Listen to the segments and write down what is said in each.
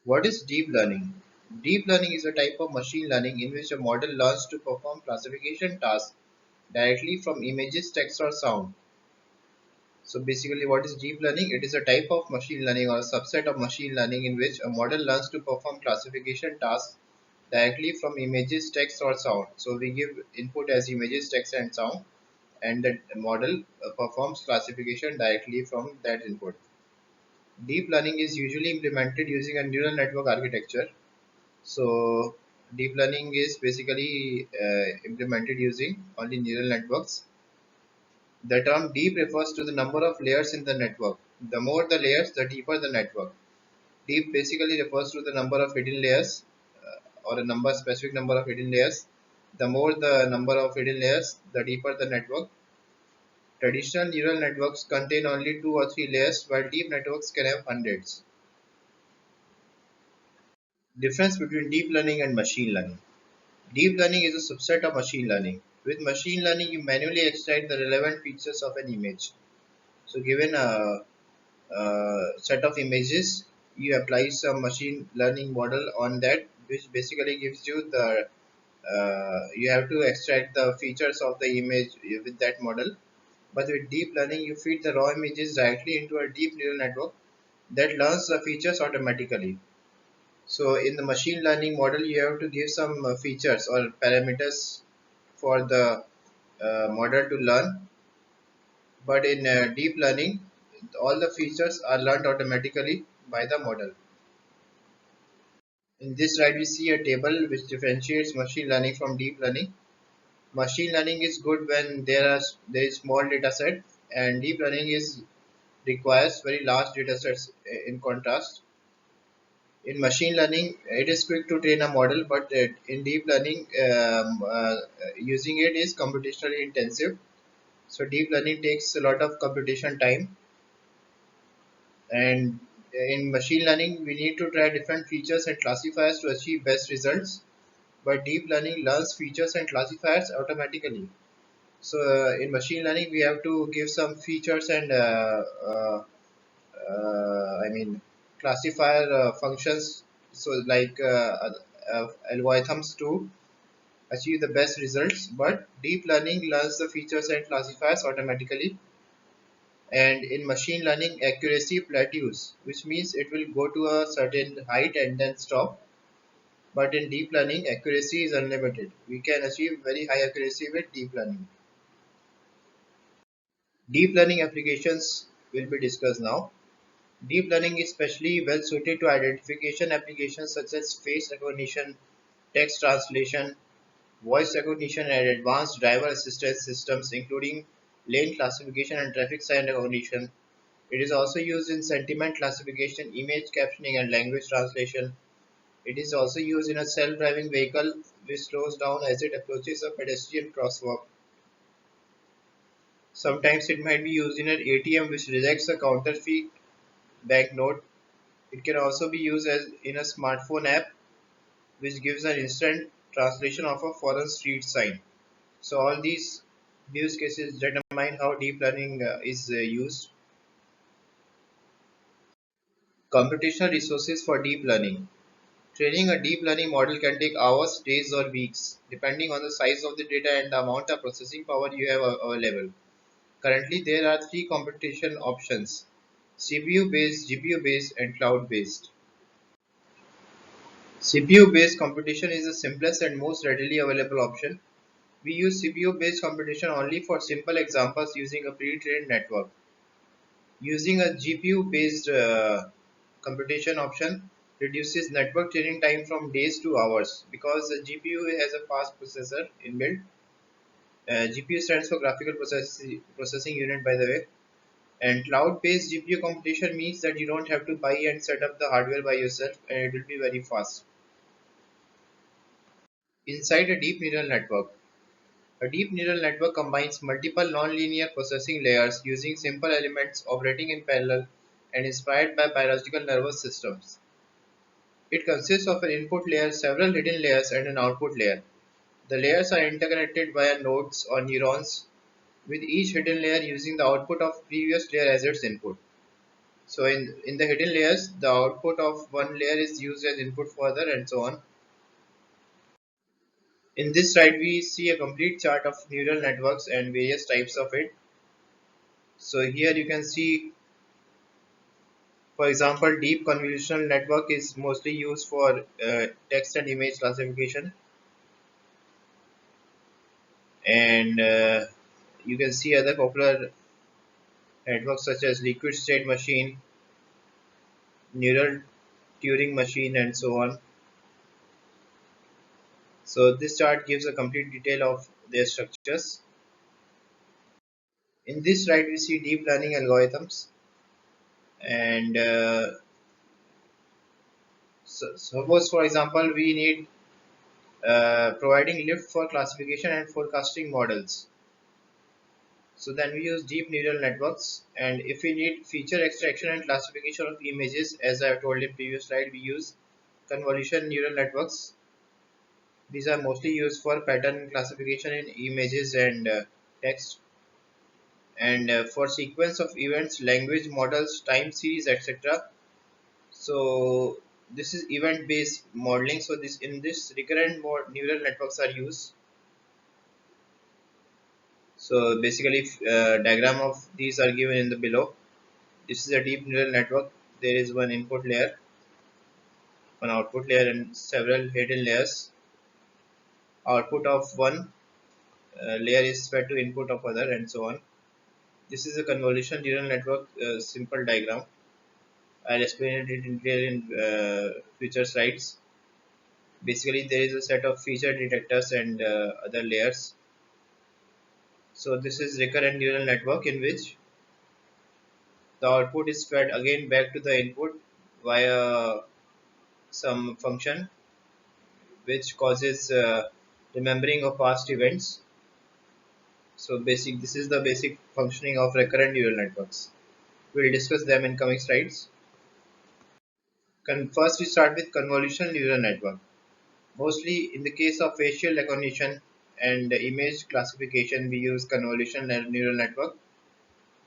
What is deep learning? Deep learning is a type of machine learning in which a model learns to perform classification tasks directly from images, text, or sound. So basically, what is deep learning? It is a type of machine learning or a subset of machine learning in which a model learns to perform classification tasks directly from images, text, or sound. So we give input as images, text, and sound, and the model performs classification directly from that input. Deep learning is usually implemented using a neural network architecture. So deep learning is basically implemented using only neural networks. The term deep refers to the number of layers in the network. The more the layers, the deeper the network. Deep basically refers to the number of hidden layers or a specific number of hidden layers. The more the number of hidden layers, the deeper the network. Traditional neural networks contain only two or three layers, while deep networks can have hundreds. Difference between deep learning and machine learning. Deep learning is a subset of machine learning. With machine learning, you manually extract the relevant features of an image. So, given a set of images, you apply some machine learning model on that, which basically gives you the you have to extract the features of the image with that model. But with deep learning, you feed the raw images directly into a deep neural network that learns the features automatically. So in the machine learning model, you have to give some features or parameters for the model to learn. But in deep learning, all the features are learned automatically by the model. In this slide, we see a table which differentiates machine learning from deep learning. Machine learning is good when there is small data set, and deep learning is requires very large data sets. In contrast, in machine learning, it is quick to train a model, but in deep learning, using it is computationally intensive. So deep learning takes a lot of computation time, and in machine learning, we need to try different features and classifiers to achieve best results. But deep learning learns features and classifiers automatically. So in machine learning, we have to give some features and I mean classifier functions. So like algorithms to achieve the best results. But deep learning learns the features and classifiers automatically. And in machine learning, accuracy plateaus, which means it will go to a certain height and then stop. But in deep learning, accuracy is unlimited. We can achieve very high accuracy with deep learning. Deep learning applications will be discussed now. Deep learning is especially well suited to identification applications such as face recognition, text translation, voice recognition, and advanced driver assistance systems, including lane classification and traffic sign recognition. It is also used in sentiment classification, image captioning, and language translation. It is also used in a self-driving vehicle which slows down as it approaches a pedestrian crosswalk. Sometimes it might be used in an ATM which rejects a counterfeit banknote. It can also be used as in a smartphone app which gives an instant translation of a foreign street sign. So all these use cases determine how deep learning is used. Computational resources for deep learning. Training a deep learning model can take hours, days, or weeks, depending on the size of the data and the amount of processing power you have available. Currently, there are three computation options: CPU based, GPU based, and cloud based. CPU based computation is the simplest and most readily available option. We use CPU based computation only for simple examples using a pre trained network. Using a GPU based computation option reduces network training time from days to hours because the GPU has a fast processor inbuilt. GPU stands for graphical processing unit, by the way. And cloud based GPU computation means that you don't have to buy and set up the hardware by yourself, and it will be very fast. Inside a deep neural network. A deep neural network combines multiple nonlinear processing layers using simple elements operating in parallel and inspired by biological nervous systems. It consists of an input layer, several hidden layers, and an output layer. The layers are interconnected via nodes or neurons, with each hidden layer using the output of previous layer as its input. So in the hidden layers, the output of one layer is used as input for other and so on. In this slide, we see a complete chart of neural networks and various types of it. So here you can see, for example, deep convolutional network is mostly used for text and image classification, and you can see other popular networks such as liquid state machine, neural Turing machine, and so on. So this chart gives a complete detail of their structures. In this slide, we see deep learning algorithms, and suppose, for example, we need providing lift for classification and forecasting models. So then we use deep neural networks, and if we need feature extraction and classification of images, as I have told in previous slide, we use convolution neural networks. These are mostly used for pattern classification in images and text, and for sequence of events, language models, time series, etc. So this is event based modeling. So this in this recurrent mode neural networks are used. So basically diagram of these are given in the below. This is a deep neural network. There is one input layer, one output layer, and several hidden layers. Output of one layer is fed to input of other, and so on. This is a convolution neural network simple diagram. I'll explain it in detail in future slides. Basically, there is a set of feature detectors and other layers. So this is recurrent neural network in which the output is fed again back to the input via some function which causes remembering of past events. So this is the basic functioning of recurrent neural networks. We'll discuss them in coming slides. First we start with convolutional neural network. Mostly in the case of facial recognition and image classification, we use convolutional neural network.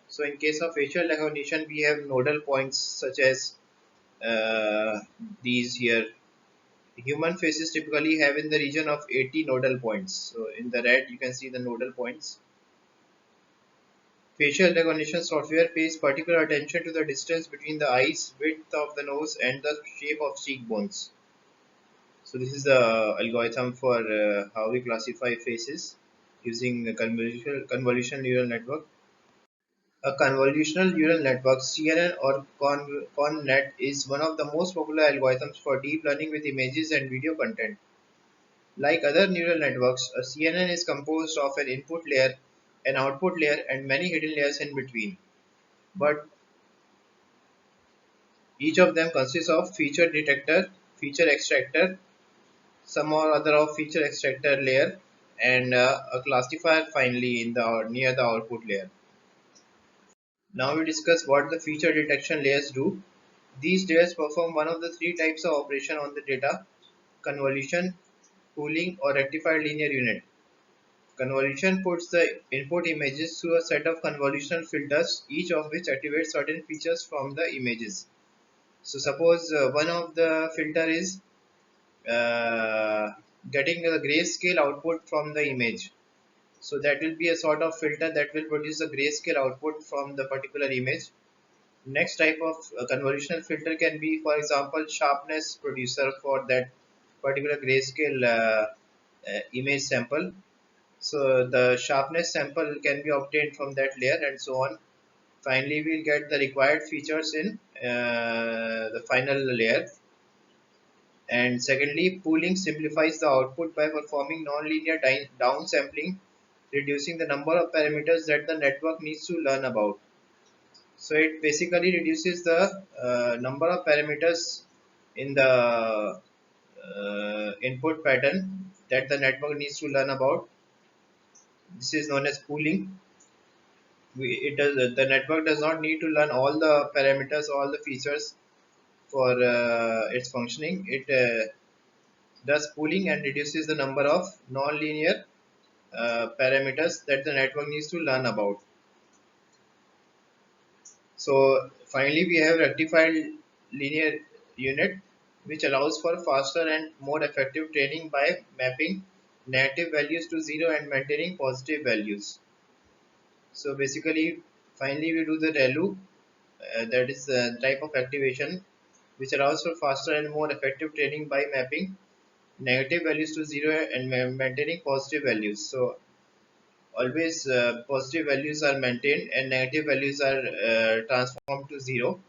So in case of facial recognition, we have nodal points such as uh, these here. Human faces typically have in the region of 80 nodal points. So in the red, you can see the nodal points. Facial recognition software pays particular attention to the distance between the eyes, width of the nose, and the shape of cheekbones. So this is the algorithm for how we classify faces using a convolutional neural network. A convolutional neural network (CNN) or ConNet is one of the most popular algorithms for deep learning with images and video content. Like other neural networks, a CNN is composed of an input layer, an output layer, and many hidden layers in between. But each of them consists of feature detector, feature extractor, some or other of feature extractor layer, and a classifier finally in the near the output layer. Now we discuss what the feature detection layers do. These layers perform one of the three types of operation on the data: convolution, pooling, or rectified linear unit. Convolution puts the input images through a set of convolutional filters, each of which activates certain features from the images. So suppose one of the filter is uh, getting a grayscale output from the image. So that will be a sort of filter that will produce a grayscale output from the particular image. Next type of convolutional filter can be, for example, sharpness producer for that particular grayscale image sample. So the sharpness sample can be obtained from that layer and so on. Finally, we'll get the required features in the final layer. And secondly, pooling simplifies the output by performing nonlinear downsampling, reducing the number of parameters that the network needs to learn about. So it basically reduces the number of parameters in the input pattern that the network needs to learn about. This is known as pooling. The network does not need to learn all the parameters, all the features for its functioning. It does pooling and reduces the number of non-linear parameters that the network needs to learn about. So finally we have rectified linear unit, which allows for faster and more effective training by mapping negative values to zero and maintaining positive values. So basically, finally we do the ReLU, that is the type of activation which allows for faster and more effective training by mapping negative values to zero and maintaining positive values. So always positive values are maintained and negative values are transformed to zero.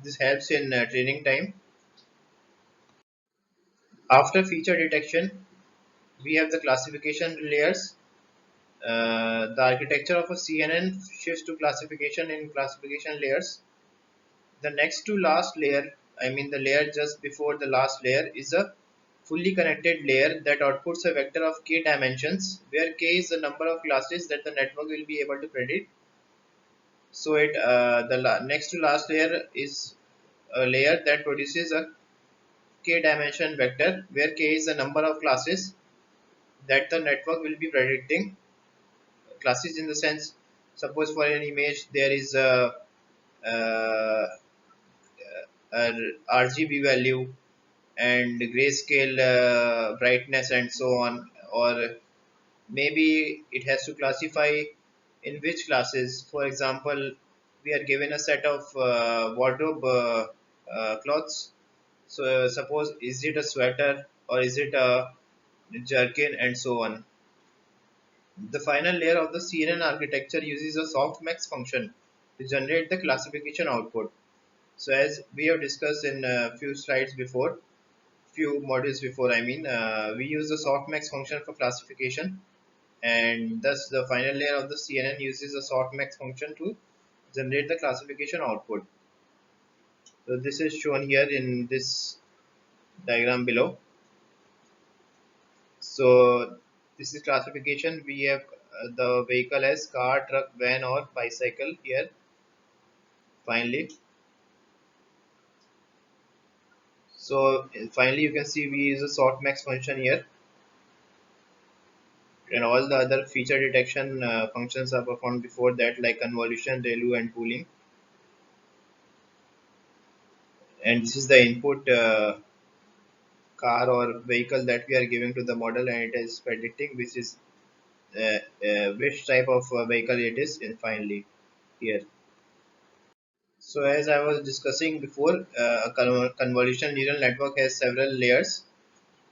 This helps in training time. After feature detection, we have the classification layers. The architecture of a CNN shifts to classification in classification layers. The next to last layer, I mean the layer just before the last layer, is a fully connected layer that outputs a vector of k dimensions, where k is the number of classes that the network will be able to predict. So next to last layer is a layer that produces a k dimension vector, where k is the number of classes that the network will be predicting. Classes in the sense, suppose for an image there is uh, a RGB value and grayscale brightness and so on, or maybe it has to classify in which classes. For example, we are given a set of wardrobe clothes. So suppose is it a sweater or is it a jerkin and so on. The final layer of the CNN architecture uses a softmax function to generate the classification output. So as we have discussed in a few slides before, few modules before, we use the softmax function for classification, and thus the final layer of the CNN uses a softmax function to generate the classification output. So this is shown here in this diagram below. So this is classification. We have the vehicle as car, truck, van or bicycle here. Finally, so finally you can see we use a softmax function here, and all the other feature detection functions are performed before that, like convolution, ReLU and pooling. And this is the input car or vehicle that we are giving to the model, and it is predicting which type of vehicle it is in finally here. So as I was discussing before, a convolution neural network has several layers,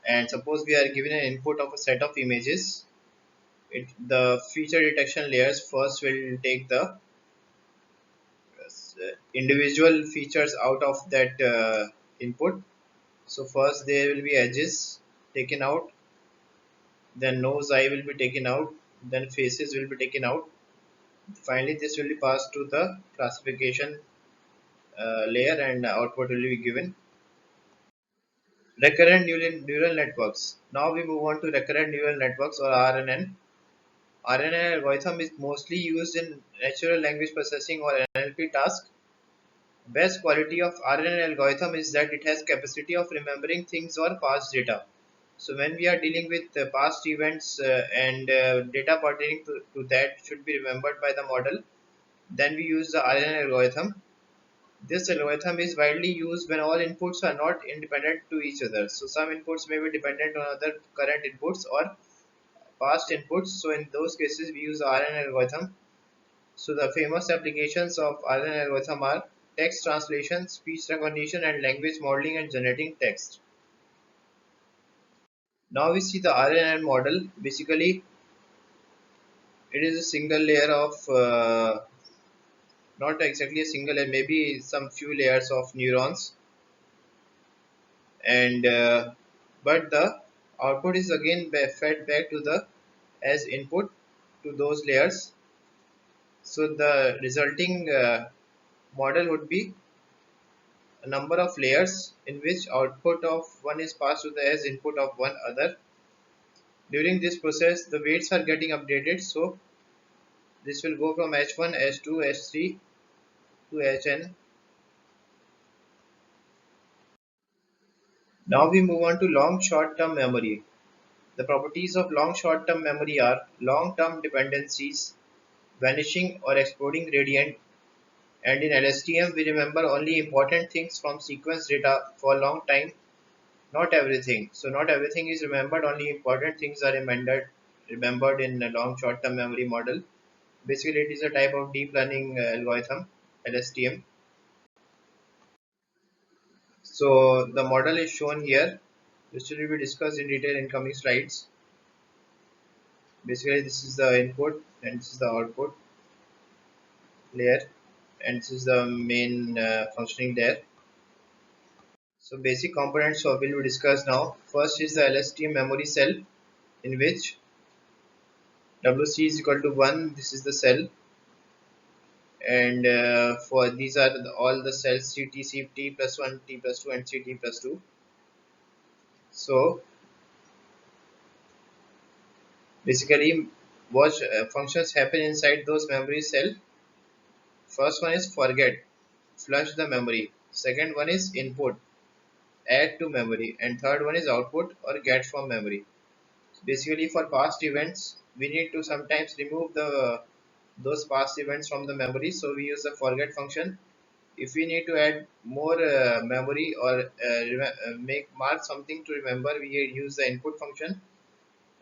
and suppose we are given an input of a set of images. The feature detection layers first will take the individual features out of that input. So first there will be edges taken out, then nose, eye will be taken out, then faces will be taken out. Finally this will be passed to the classification layer and output will be given. Recurrent neural networks. Now we move on to recurrent neural networks, or RNN. RNN algorithm is mostly used in natural language processing or NLP tasks. Best quality of RNN algorithm is that it has capacity of remembering things or past data. So when we are dealing with past events and data pertaining to that should be remembered by the model, then we use the RNN algorithm. This algorithm is widely used when all inputs are not independent to each other. So some inputs may be dependent on other current inputs or past inputs. So in those cases we use the RNN algorithm. So the famous applications of RNN algorithm are text translation, speech recognition, and language modeling and generating text. Now we see the RNN model. Basically, it is a single layer of not exactly a single layer, maybe some few layers of neurons, and but the output is again fed back to the as input to those layers. So the resulting model would be a number of layers in which output of one is passed to the as input of one other. During this process the weights are getting updated, so this will go from h1, h2, h3 to hn. Now we move on to long short-term memory. The properties of long short-term memory are long-term dependencies, vanishing or exploding gradient, And in LSTM, we remember only important things from sequence data for a long time, not everything. So not everything is remembered, only important things are remembered in a long short-term memory model. Basically, it is a type of deep learning algorithm, LSTM. So the model is shown here. This will be discussed in detail in coming slides. Basically, this is the input and this is the output layer, and this is the main functioning there. So basic components will be discussed now. First is the LSTM memory cell, in which WC is equal to 1. This is the cell, and for these are all the cells CT, CT plus 1, T plus 2, and CT plus 2. So basically, what functions happen inside those memory cell? First one is forget, flush the memory. Second one is input, add to memory, and third one is output or get from memory. Basically, for past events, we need to sometimes remove the those past events from the memory, so we use the forget function. If we need to add more memory or make mark something to remember, we use the input function,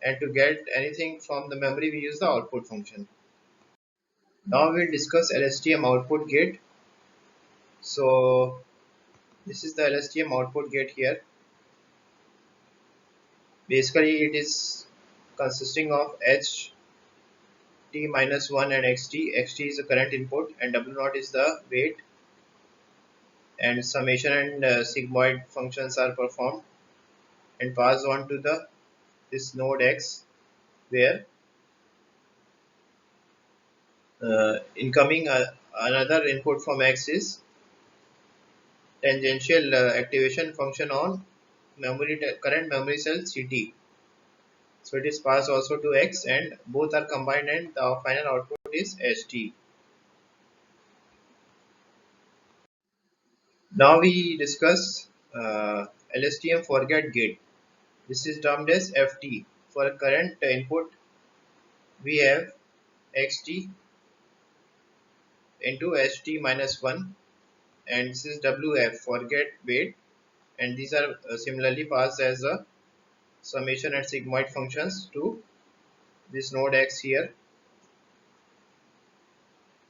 and to get anything from the memory, we use the output function. Now we'll discuss LSTM output gate. So this is the LSTM output gate here. Basically, it is consisting of ht minus 1 and xt. Xt is the current input and w naught is the weight, and summation and sigmoid functions are performed and passed on to the this node x, where incoming another input from x is tangential activation function on current memory cell ct. So it is passed also to x, and both are combined, and the final output is ht. Now we discuss LSTM forget gate. This is termed as ft. For current input, we have xt into ht minus 1, and this is wf, forget weight, and these are similarly passed as a summation and sigmoid functions to this node x here.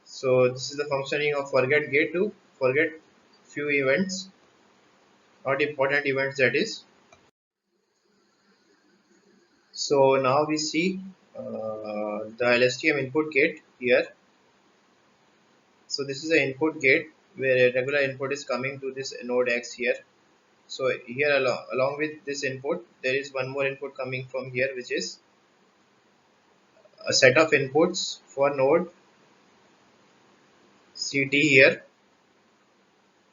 So this is the functioning of forget gate to forget few events, not important events, that is. So now we see the LSTM input gate here. So this is the input gate where a regular input is coming to this node x here. So here along with this input, there is one more input coming from here, which is a set of inputs for node ct here.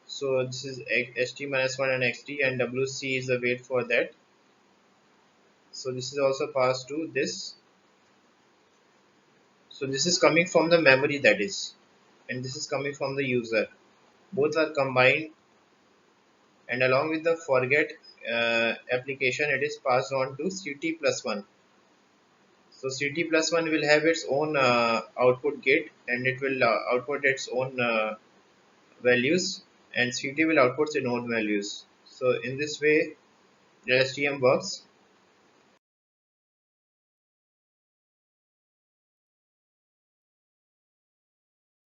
So this is ht minus 1 and xt, and wc is the weight for that. So this is also passed to this. So this is coming from the memory, that is, and this is coming from the user. Both are combined, and along with the forget application, it is passed on to ct plus 1. So ct plus 1 will have its own output gate, and it will output its own values, and ct will output its own values. So in this way, the LSTM works.